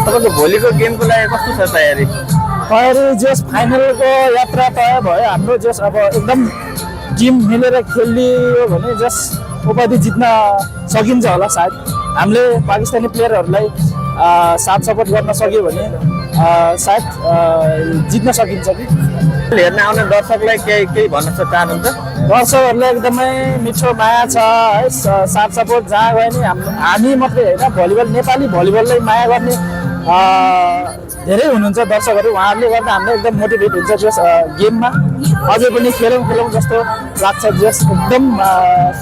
तपाईँको भोलिको गेमको लागि कस्तो छ तयारी? जस फाइनलको यात्रा तय भयो हाम्रो। जस अब एकदम टिम मिलेर खेलियो भने जस उपाधि जित्न सकिन्छ होला सायद। हामीले पाकिस्तानी प्लेयरहरूलाई साथ सपोर्ट गर्न सक्यो भने सायद जित्न सकिन्छ कि। हेर्न आउने दर्शकलाई केही भन्न चाहनुहुन्छ? दर्शकहरूलाई एकदमै मिठो माया छ है। साथ सपोर्ट जहाँ गयो नि हामी मात्रै होइन, भलिबल नेपाली भलिबललाई माया गर्ने धेरै हुनुहुन्छ दर्शकहरू। उहाँहरूले गर्दा हामीलाई एकदम मोटिभेट हुन्छ जस गेममा अझै पनि खेलौँ जस्तो लाग्छ। जस एकदम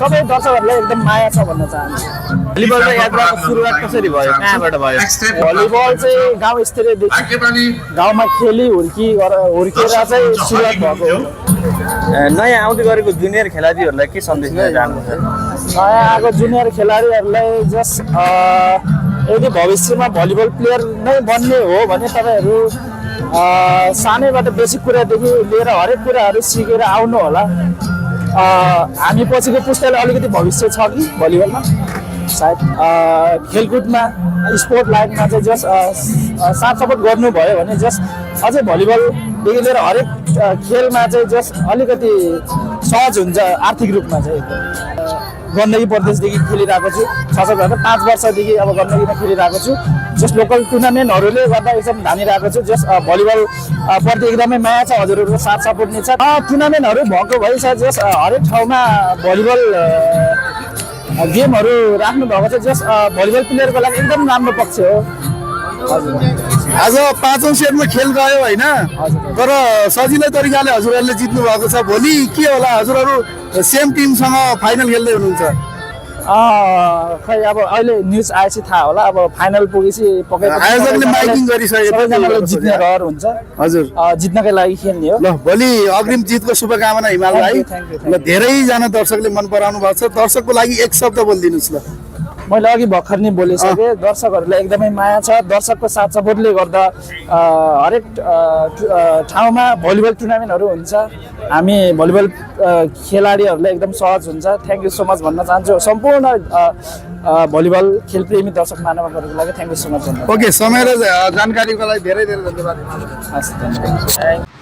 सबै दर्शकहरूलाई एकदम माया छ भन्न चाहन्छु। भलिबल र यात्राको सुरुवात कसरी भयो, कहाँबाट भयो? भलिबल चाहिँ गाउँ स्तरीयदेखि गाउँमा खेली हुर्किएर चाहिँ सुरुवात भएको हो। नयाँ आउँदै गरेको जुनियर खेलाडीहरूलाई के सन्देश दिन चाहनुहुन्छ? नयाँ आएको जुनियर खेलाडीहरूलाई जस यदि भविष्यमा भलिबल प्लेयर नै बन्ने हो भने तपाईँहरू सानैबाट बेसिक कुरादेखि लिएर हरेक कुराहरू सिकेर आउनु होला। हामी पछिको पुस्तालाई अलिकति भविष्य छ कि भलिबलमा सायद। खेलकुदमा स्पोर्ट लाइनमा चाहिँ जस साथ सपोर्ट गर्नुभयो भने जस अझै भलिबलदेखि लिएर हरेक खेलमा चाहिँ जस अलिकति सहज हुन्छ आर्थिक रूपमा चाहिँ। गण्डकी प्रदेशदेखि खेलिरहेको छु, 5 वर्षदेखि अब गण्डकीमा खेलिरहेको छु। जस लोकल टुर्नामेन्टहरूले गर्दा एकदम धानिरहेको छु। जस भलिबल प्रति एकदमै माया छ, हजुरहरूको साथ सपोर्ट नै छ। टुर्नामेन्टहरू भएको भइछ जस हरेक ठाउँमा भलिबल गेमहरू राख्नु भएको छ। जस भलिबल प्लेयरको लागि एकदम राम्रो पक्ष हो। आज 5औं सेटमा खेल गयो होइन, तर सजिलै तरिकाले हजुरहरूले जित्नु भएको छ। भोलि के होला, हजुरहरू सेम टिमसँग फाइनल खेल्दै हुनुहुन्छ? खै अब अहिले न्युज आएपछि थाहा होला। अब फाइनल पुगेपछि पक्कै आयोजकले माइकिङ गरिसकेको जित्ने रहर हुन्छ। हजुर, जित्नकै लागि खेल्ने हो। ल भोलि अग्रिम जितको शुभकामना हिमाललाई। ल धेरैजना दर्शकले मन पराउनु भएको छ, दर्शकको लागि एक शब्द बोलिदिनुहोस्। ल मैले अघि भर्खर नै बोलिसकेँ, दर्शकहरूलाई एकदमै माया छ। दर्शकको साथ सपोर्टले गर्दा हरेक ठाउँमा भलिबल टुर्नामेन्टहरू हुन्छ। हामी भलिबल खेलाडीहरूलाई एकदम सहज हुन्छ। थ्याङ्क यू सो मच भन्न चाहन्छु सम्पूर्ण भलिबल खेलप्रेमी दर्शक महानुभावहरूको लागि। Thank you so much. Okay, समय र जानकारीको लागि धेरै धेरै धन्यवाद। हस्, धन्यवाद।